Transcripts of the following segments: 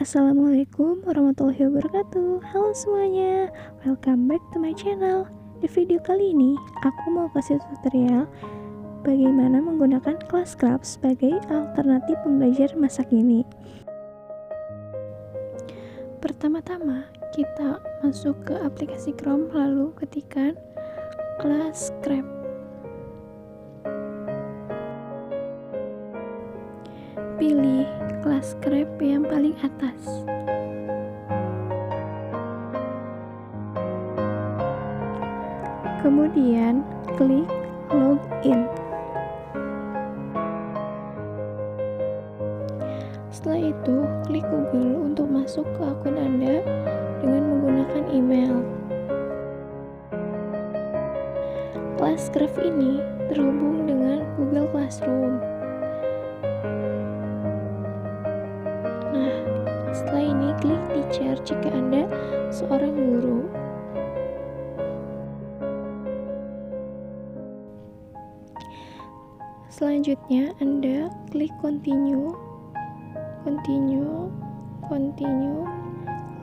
Assalamualaikum warahmatullahi wabarakatuh. Halo semuanya, welcome back to my channel. Di video kali ini, aku mau kasih tutorial bagaimana menggunakan Classcraft sebagai alternatif pembelajar masa kini. Pertama-tama, kita masuk ke aplikasi Chrome lalu ketikkan Classcraft. Pilih Classcraft yang paling atas. Kemudian klik login. Setelah itu, klik Google untuk masuk ke akun Anda dengan menggunakan email. Classcraft ini terhubung dengan Google Classroom. Nah, setelah ini klik teacher jika Anda seorang guru. Selanjutnya Anda klik continue,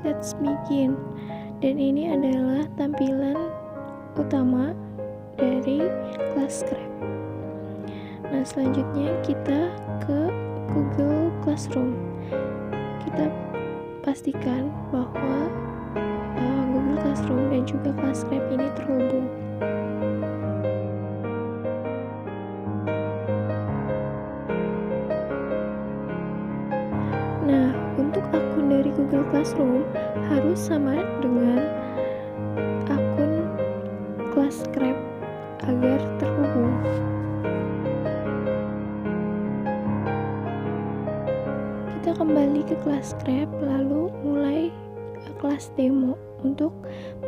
let's begin. Dan ini adalah tampilan utama dari Classcraft. Nah, selanjutnya kita ke Google Classroom. Kita pastikan bahwa Google Classroom dan juga Classcraft ini terhubung. Nah, untuk akun dari Google Classroom harus sama dengan akun Classcraft agar terhubung. Kita kembali ke Classcraft lalu mulai kelas demo untuk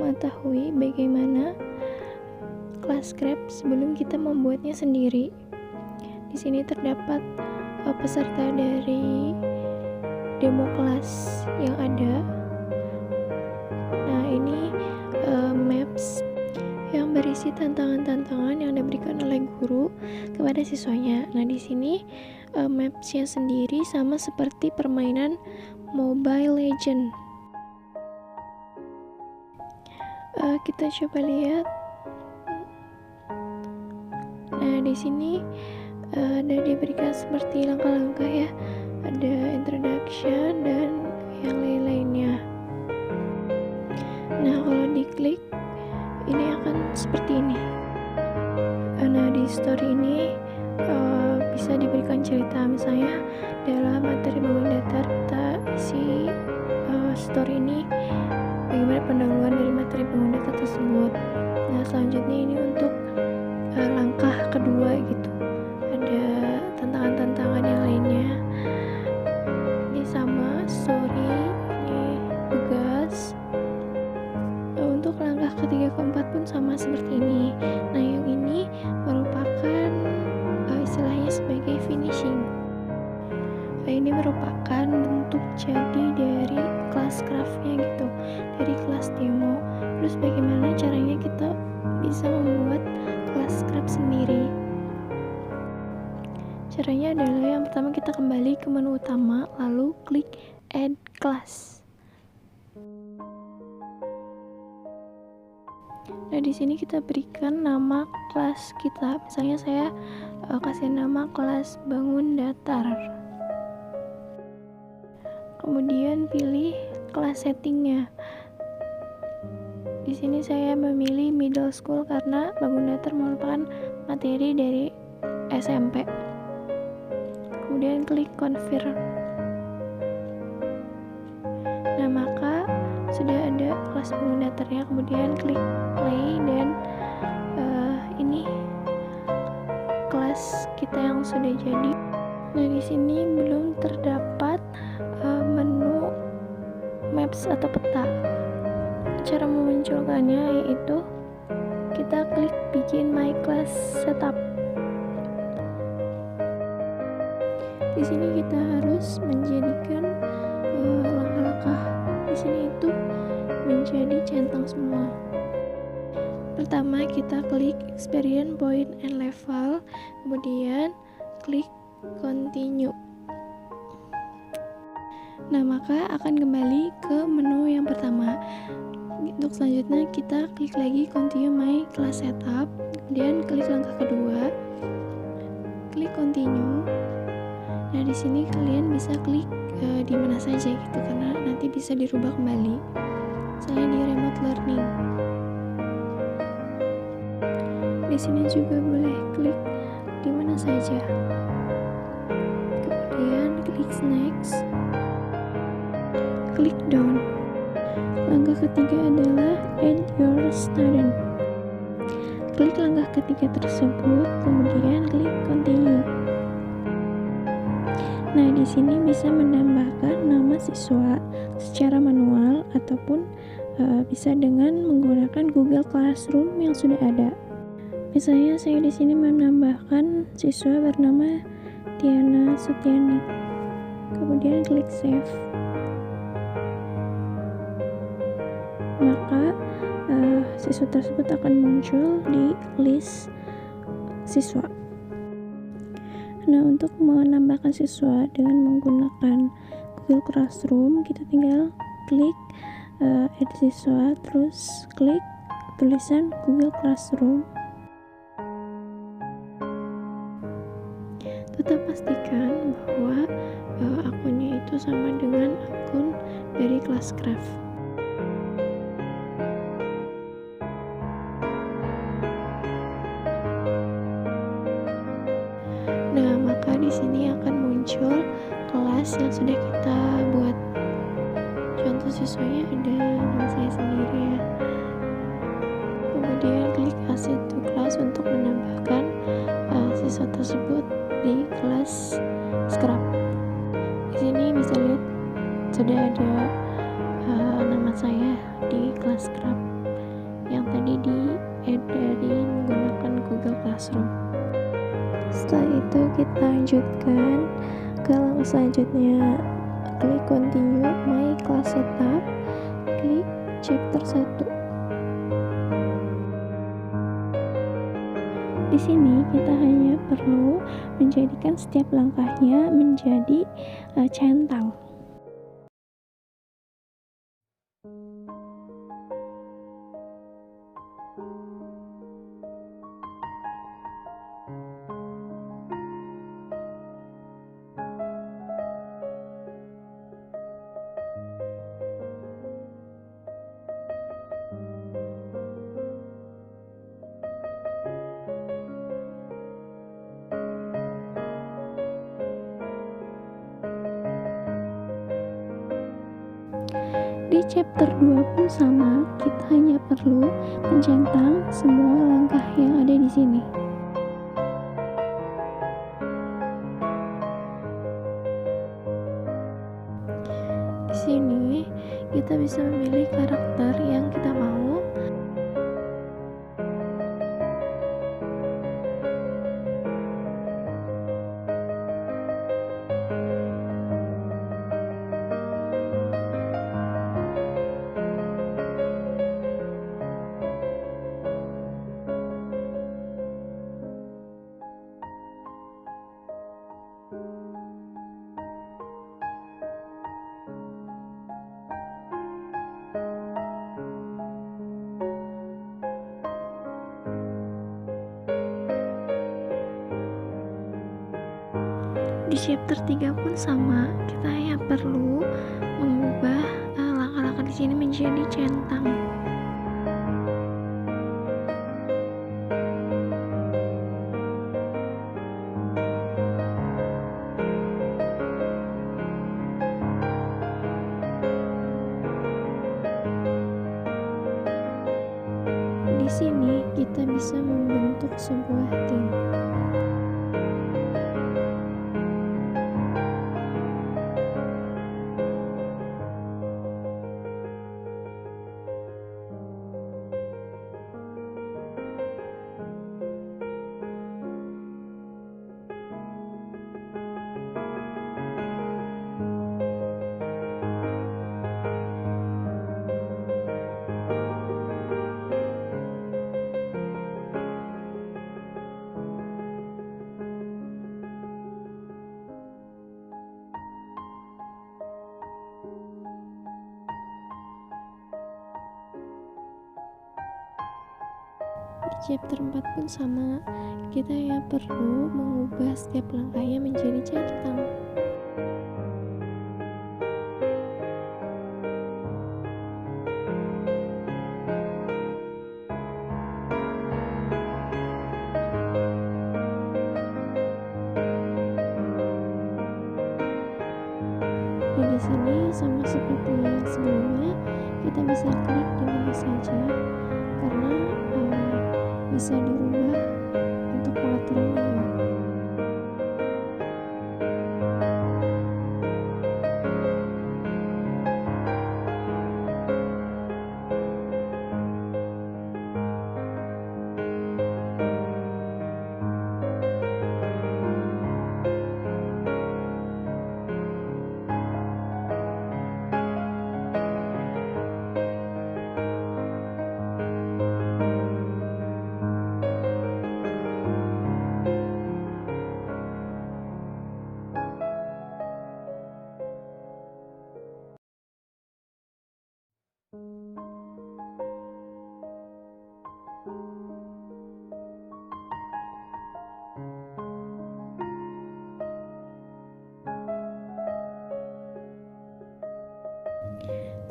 mengetahui bagaimana Classcraft sebelum kita membuatnya sendiri. Di sini terdapat peserta dari demo kelas yang ada. Nah, ini maps yang berisi tantangan-tantangan yang diberikan oleh guru kepada siswanya. Nah, di sini mapsnya sendiri sama seperti permainan Mobile Legends. Kita coba lihat. Nah, di sini ada diberikan seperti langkah-langkah ya. Ada introduction dan yang lain-lainnya. Nah, kalau diklik ini akan seperti ini. Nah, di story ini bisa diberikan cerita, misalnya dalam materi bangun datar kita isi story ini bagaimana pendahuluan dari materi bangun datar tersebut. Nah, selanjutnya ini untuk langkah kedua gitu, ada tantangan-tantangan yang lainnya. Ini sama story, ini tugas. Untuk langkah ketiga keempat pun sama seperti ini. Nah, yang ini merupakan istilahnya sebagai finishing. Ini merupakan bentuk jadi dari Classcraft-nya gitu, dari kelas demo. Terus bagaimana caranya kita bisa membuat Classcraft sendiri? Caranya adalah yang pertama kita kembali ke menu utama, lalu klik Add Class. Nah, di sini kita berikan nama kelas kita. Misalnya saya kasih nama kelas bangun datar. Kemudian pilih kelas settingnya. Di sini saya memilih middle school karena bangun datar merupakan materi dari SMP. Kemudian klik confirm. Nah, maka sudah ada kelas bangun datarnya. Kemudian klik play dan ini kelas kita yang sudah jadi. Nah, di sini belum terdapat menu maps atau peta. Cara memunculkannya yaitu kita klik begin my class setup. Di sini kita harus menjadikan langkah-langkah di sini itu menjadi centang semua. Pertama kita klik experience point and level, kemudian klik continue. Nah, maka akan kembali ke menu yang pertama. Untuk selanjutnya kita klik lagi continue my class setup, kemudian klik langkah kedua, klik continue. Nah, di sini kalian bisa klik di mana saja gitu, karena nanti bisa dirubah kembali. Misalnya di remote learning. Di sini juga boleh klik di mana saja. Kemudian klik next, klik down. Langkah ketiga adalah add your student. Klik langkah ketiga tersebut, kemudian klik continue. Nah, di sini bisa menambahkan nama siswa secara manual ataupun bisa dengan menggunakan Google Classroom yang sudah ada. Misalnya saya di sini menambahkan siswa bernama Tiana Sutiani. Kemudian klik save. Maka siswa tersebut akan muncul di list siswa. Nah, untuk menambahkan siswa dengan menggunakan Google Classroom, kita tinggal klik add siswa, terus klik tulisan Google Classroom. Tetap pastikan bahwa akunnya itu sama dengan akun dari Classcraft. Nah, maka di sini akan muncul kelas yang sudah kita buat. Contoh siswanya ada nama saya sendiri ya. Kemudian klik add to class untuk menambahkan siswa tersebut di kelas Scrap. Di sini bisa lihat sudah ada nama saya di kelas Scrap yang tadi di add dari menggunakan Google Classroom. Setelah itu kita lanjutkan ke langkah selanjutnya, klik continue my class setup, klik chapter 1. Di sini kita hanya perlu menjadikan setiap langkahnya menjadi centang. Di chapter 2 pun sama, kita hanya perlu mencentang semua langkah yang ada di sini. Di sini kita bisa memilih karakter yang kita mau. Di chapter 3 pun sama, kita hanya perlu mengubah langkah-langkah di sini menjadi centang. Di sini kita bisa membentuk sebuah tim. chapter 4 pun sama, kita ya perlu mengubah setiap langkahnya menjadi centang. Dan di sini sama seperti yang sebelumnya, kita bisa klik di mana saja karena bisa dirubah untuk pengaturannya.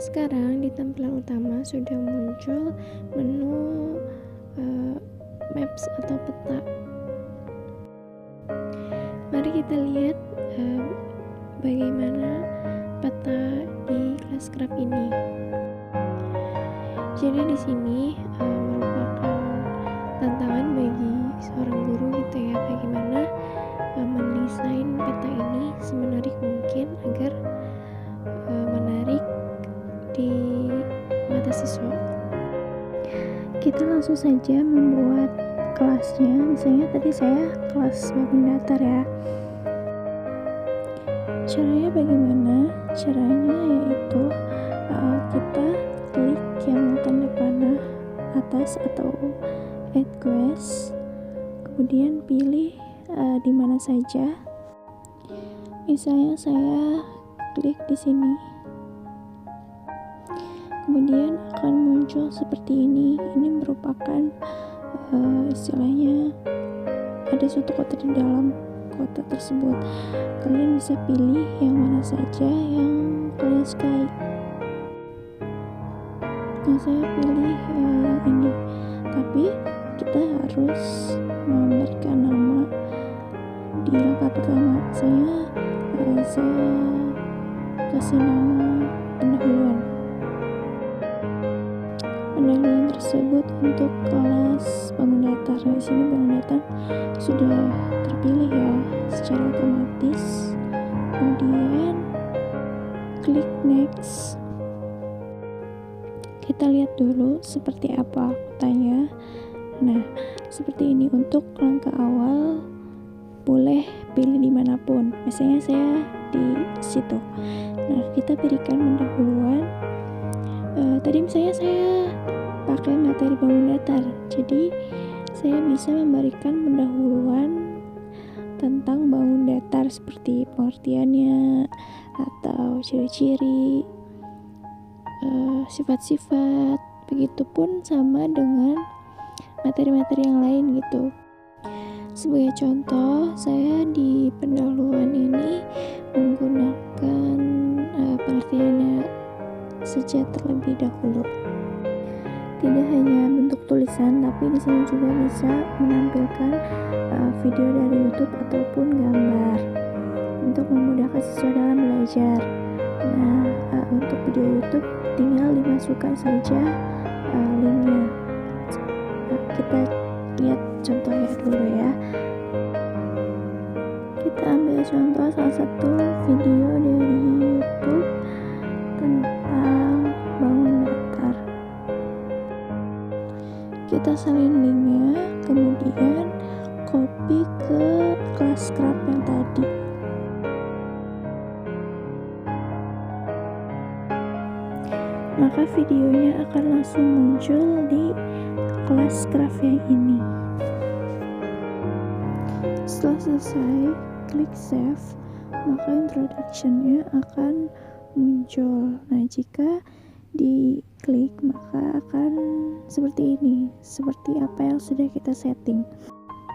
Sekarang di tampilan utama sudah muncul menu maps atau peta. Mari kita lihat bagaimana peta di Classcraft ini. Jadi di sini merupakan tantangan bagi seorang guru gitu ya, bagaimana mendesain peta ini semenarik mungkin agar menarik di mata siswa. Kita langsung saja membuat kelasnya. Misalnya tadi saya kelas bangun datar ya. Caranya bagaimana? Caranya yaitu kita klik yang tanda panah atas atau add quest, kemudian pilih di mana saja. Misalnya saya klik di sini. Kemudian akan muncul seperti ini. Ini merupakan istilahnya ada suatu kota di dalam kota tersebut. Kalian bisa pilih yang mana saja yang kalian sukai. Nah, saya pilih yang ini. Tapi kita harus memberikan nama di langkah pertama. Saya kasih nama pendahuluan tersebut untuk kelas bangun datar. Nah, di sini bangun datar sudah terpilih ya secara otomatis. Kemudian klik next. Kita lihat dulu seperti apa kotanya. Nah, seperti ini. Untuk langkah awal boleh pilih dimanapun. Misalnya saya di situ. Nah, kita berikan pendahuluan. Tadi misalnya saya pakai materi bangun datar, jadi saya bisa memberikan pendahuluan tentang bangun datar seperti pengertiannya atau ciri-ciri, sifat-sifat. Begitupun sama dengan materi-materi yang lain gitu. Sebagai contoh, saya di pendahuluan ini menggunakan pengertiannya saja terlebih dahulu. Tidak hanya bentuk tulisan, tapi di sini juga bisa menampilkan video dari YouTube ataupun gambar untuk memudahkan siswa dalam belajar. Nah, untuk video YouTube tinggal dimasukkan saja linknya. Kita lihat contohnya dulu ya. Kita ambil contoh salah satu video dari YouTube tentang bangun datar. Kita salin linknya, kemudian copy ke Classcraft yang tadi. Maka videonya akan langsung muncul di Classcraft yang ini. Setelah selesai, klik save, maka introduction-nya akan muncul. Nah, jika diklik, maka akan seperti ini, seperti apa yang sudah kita setting.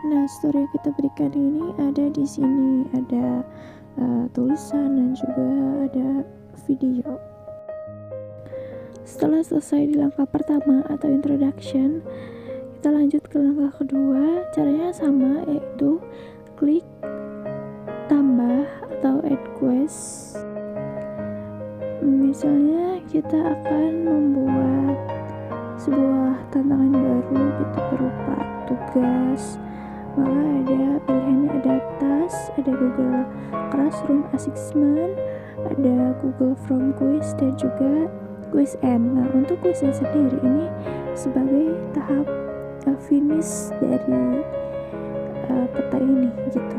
Nah, story yang kita berikan ini ada di sini, ada tulisan dan juga ada video. Setelah selesai di langkah pertama atau introduction, kita lanjut ke langkah kedua. Caranya sama, yaitu klik tambah atau add quest. Misalnya kita akan membuat sebuah tantangan baru gitu berupa tugas, maka ada pilihannya, ada task, ada Google Classroom Assessment, ada Google Form Quiz, dan juga Quiz End. Nah, untuk quiz sendiri ini sebagai tahap finish dari peta ini gitu.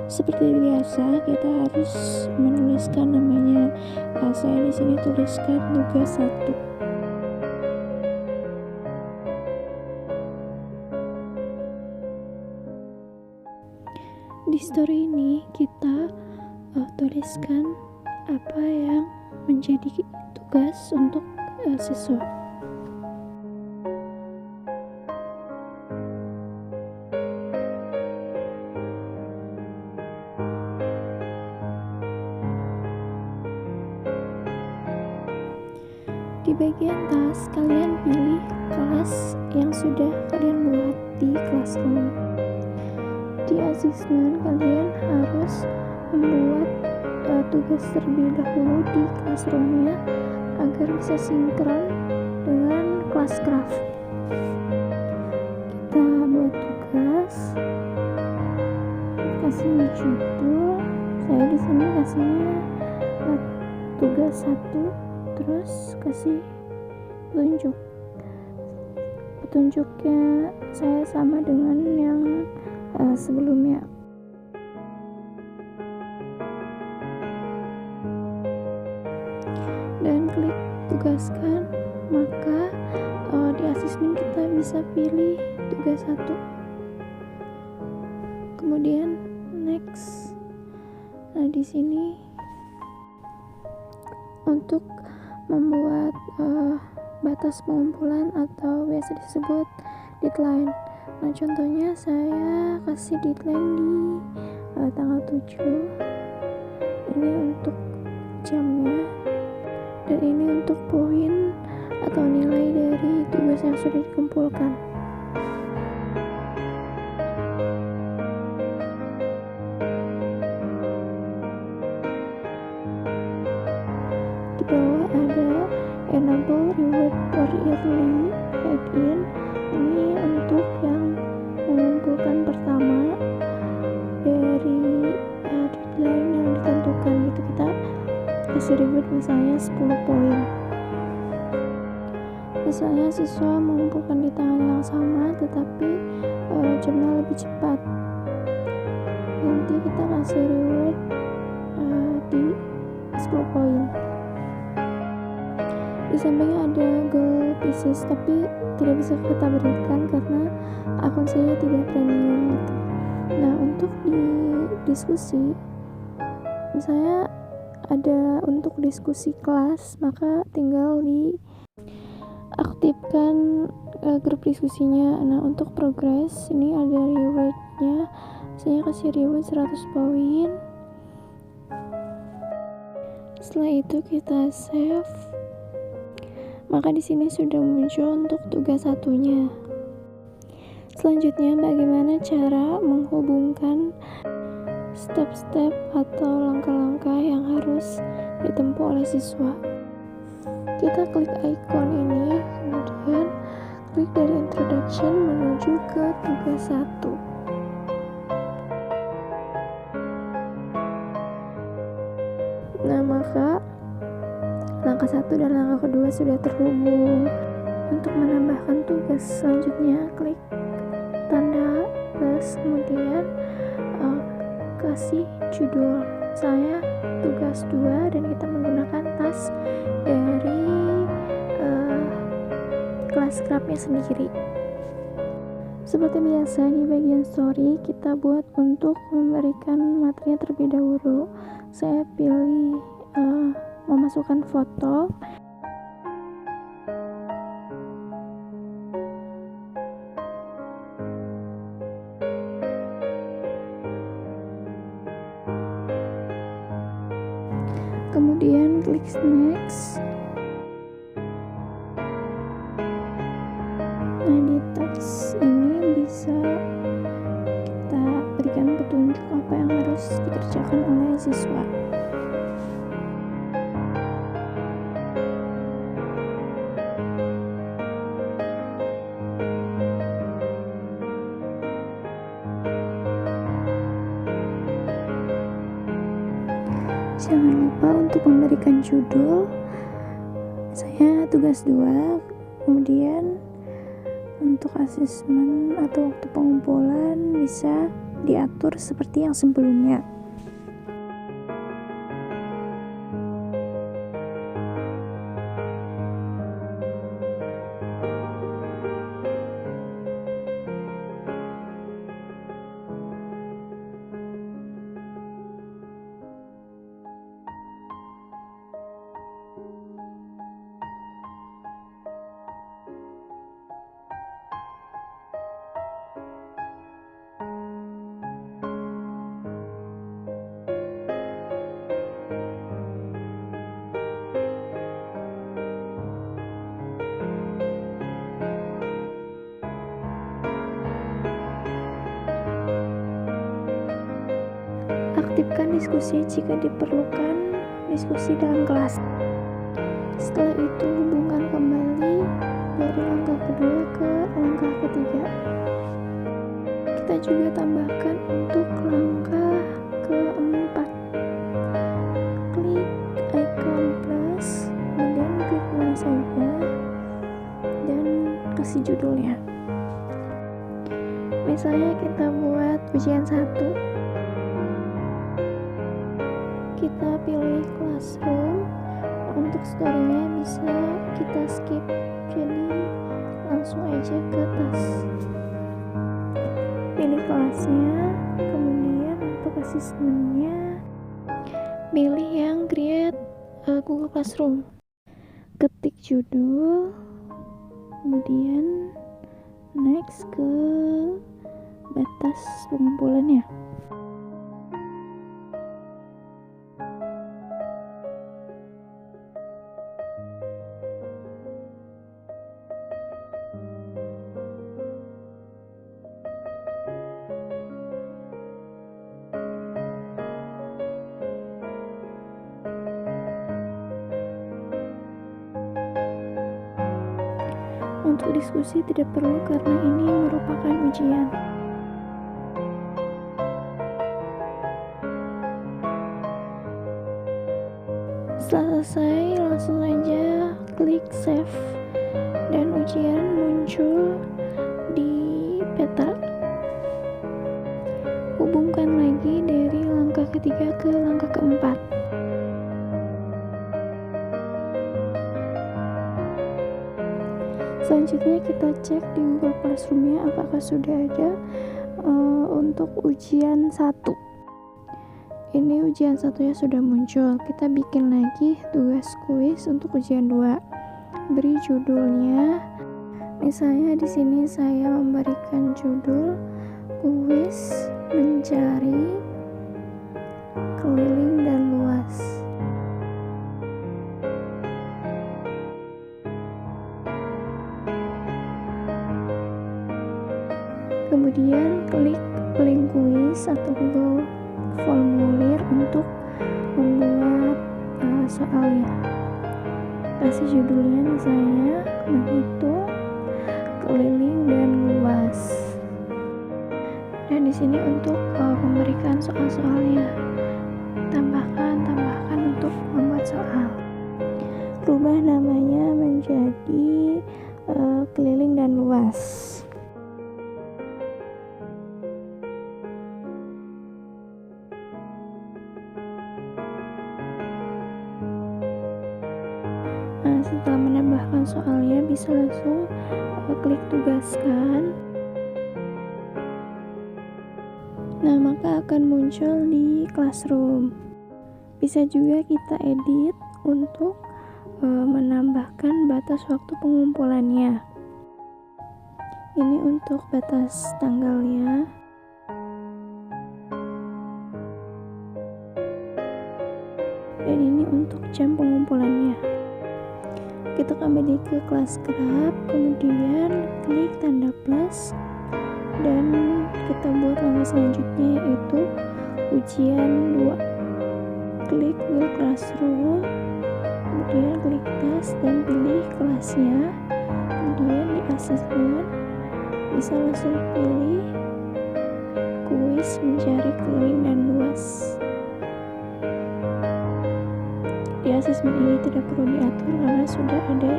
Seperti biasa, kita harus menuliskan namanya. Saya di sini tuliskan tugas 1. Di story ini kita tuliskan apa yang menjadi tugas untuk siswa. Di bagian tas, kalian pilih kelas yang sudah kalian buat di Classroom. Di assessment, kalian harus membuat tugas terlebih dahulu di Classroom-nya agar bisa sinkron dengan Classcraft. Kita buat tugas, kasih judul. Saya di sini kasihnya tugas 1. Terus kasih petunjuknya saya sama dengan yang sebelumnya. Dan klik tugaskan, maka di asesmen kita bisa pilih tugas 1. Kemudian next. Nah, di sini untuk membuat batas pengumpulan atau biasa disebut deadline. Nah, contohnya saya kasih deadline di tanggal 7. Ini untuk jamnya, dan ini untuk poin atau nilai dari tugas yang sudah dikumpulkan. Di bawah ada enable reward for early check-in. Ini untuk yang mengumpulkan pertama dari deadline yang ditentukan gitu. Kita kasih reward misalnya 10 poin. Misalnya siswa mengumpulkan di tanggal yang sama tetapi jamnya lebih cepat, nanti kita kasih reward di 10 poin. Di sampingnya ada goal pieces, tapi tidak bisa kita berikan karena akun saya tidak premium gitu. Nah, untuk di diskusi, misalnya ada untuk diskusi kelas, maka tinggal diaktifkan grup diskusinya. Nah, untuk progress ini ada rewardnya, saya kasih reward 100 poin. Setelah itu kita save. Maka di sini sudah muncul untuk tugas 1-nya. Selanjutnya, bagaimana cara menghubungkan step-step atau langkah-langkah yang harus ditempuh oleh siswa. Kita klik icon ini, kemudian klik dari introduction menuju ke tugas 1. Nah, maka langkah 1 dan langkah kedua sudah terhubung. Untuk menambahkan tugas selanjutnya, klik tanda plus, kemudian kasih judul. Saya tugas 2 dan kita menggunakan tas dari Classcraft-nya sendiri. Seperti biasa, di bagian story kita buat untuk memberikan materinya terlebih dahulu. Saya pilih memasukkan foto. kemudian klik next. Nah, di teks ini bisa kita berikan petunjuk apa yang harus dikerjakan oleh siswa. Jangan lupa untuk memberikan judul, saya tugas 2, kemudian untuk asesmen atau waktu pengumpulan bisa diatur seperti yang sebelumnya. Aktifkan diskusi jika diperlukan diskusi dalam kelas. Setelah itu hubungkan kembali dari langkah kedua ke langkah ketiga. Kita juga tambahkan untuk langkah keempat. Klik icon plus, kemudian klik mana saja dan kasih judulnya. Misalnya kita buat ujian 1. Kita pilih classroom. Untuk story-nya bisa kita skip, jadi langsung aja ke tas. Pilih kelasnya, kemudian untuk asesmennya pilih yang create Google Classroom. Ketik judul, kemudian next ke batas pengumpulannya. Untuk diskusi tidak perlu karena ini merupakan ujian. Setelah selesai, langsung saja klik save dan ujian muncul di peta. Hubungkan lagi dari langkah ketiga ke langkah keempat. Selanjutnya kita cek di Google Classroom-nya apakah sudah ada untuk ujian 1. Ini ujian 1-nya sudah muncul. Kita bikin lagi tugas kuis untuk ujian 2. Beri judulnya. Misalnya di sini saya memberikan judul kuis mencari keliling dan luas. Kemudian klik link kuis atau Google formulir untuk membuat soalnya. Kasih judulnya misalnya menghitung keliling dan luas. Dan di sini untuk memberikan soal-soalnya, tambahkan untuk membuat soal. Rubah namanya menjadi keliling dan luas. Nah, setelah menambahkan soalnya bisa langsung klik tugaskan. Nah, maka akan muncul di Classroom. Bisa juga kita edit untuk menambahkan batas waktu pengumpulannya. Ini untuk batas tanggalnya. dan ini untuk jam pengumpulannya. Kita kembali ke kelas Grab, kemudian klik tanda plus, dan kita buat langkah selanjutnya yaitu ujian 2. Klik Google Classroom, kemudian klik tes dan pilih kelasnya, kemudian di asesmen bisa langsung pilih kuis mencari keliling dan luas. Di asesmen ini tidak perlu diatur karena sudah ada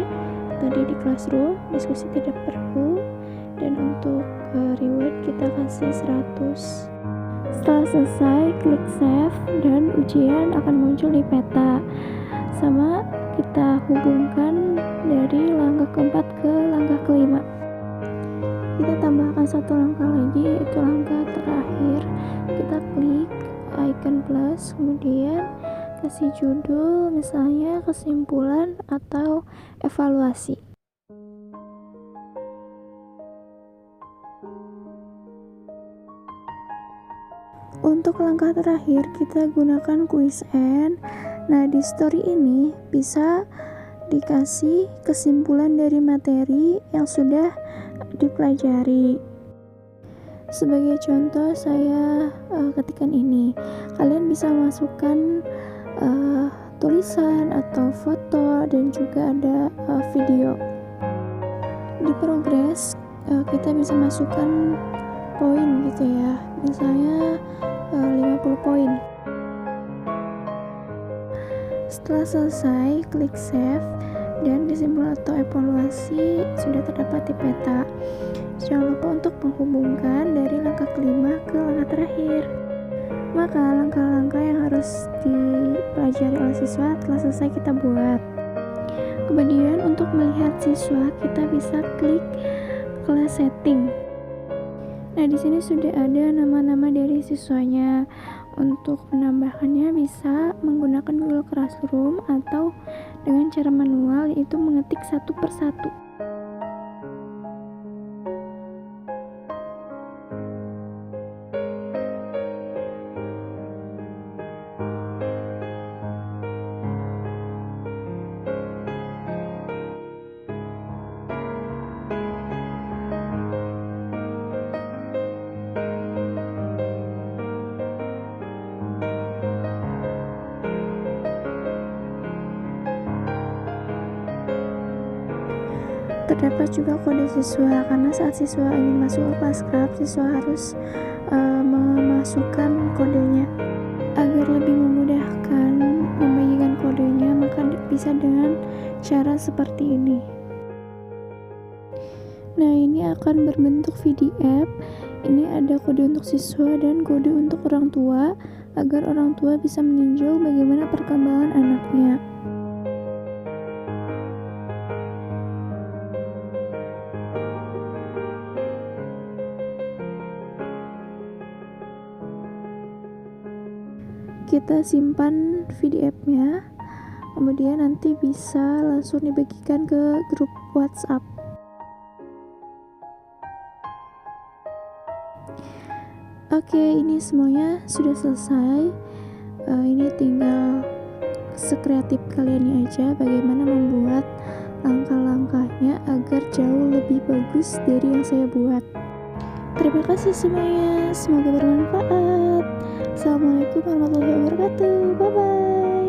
tadi di Classroom, diskusi tidak perlu, dan untuk reward kita kasih 100. Setelah selesai, klik save dan ujian akan muncul di peta. Sama kita hubungkan dari langkah keempat ke langkah kelima. Kita tambahkan satu langkah lagi, yaitu langkah terakhir. Kita klik icon plus, kemudian kasih judul misalnya kesimpulan atau evaluasi. Untuk langkah terakhir kita gunakan quiz end. Nah, di story ini bisa dikasih kesimpulan dari materi yang sudah dipelajari. Sebagai contoh saya ketikkan ini. Kalian bisa masukkan tulisan atau foto dan juga ada video. Di progres kita bisa masukkan poin gitu ya, misalnya 50 poin. Setelah selesai, klik save dan kesimpulan atau evaluasi sudah terdapat di peta. Jangan lupa untuk menghubungkan dari langkah kelima ke langkah terakhir. Maka langkah-langkah yang harus dipelajari oleh siswa telah selesai kita buat. Kemudian untuk melihat siswa kita bisa klik kelas setting. Nah, di sini sudah ada nama-nama dari siswanya. Untuk menambahkannya bisa menggunakan Google Classroom atau dengan cara manual, yaitu mengetik satu persatu. Terdapat juga kode siswa, karena saat siswa ingin masuk ke kelas Grab, siswa harus memasukkan kodenya. Agar lebih memudahkan membagikan kodenya, maka bisa dengan cara seperti ini. Nah, ini akan berbentuk PDF. Ini ada kode untuk siswa dan kode untuk orang tua, agar orang tua bisa meninjau bagaimana perkembangan anaknya. Kita simpan PDF-nya, kemudian nanti bisa langsung dibagikan ke grup WhatsApp. Oke, ini semuanya sudah selesai. Ini tinggal sekreatif kalian aja bagaimana membuat langkah-langkahnya agar jauh lebih bagus dari yang saya buat. Terima kasih semuanya, semoga bermanfaat. Assalamualaikum warahmatullahi wabarakatuh. Bye bye.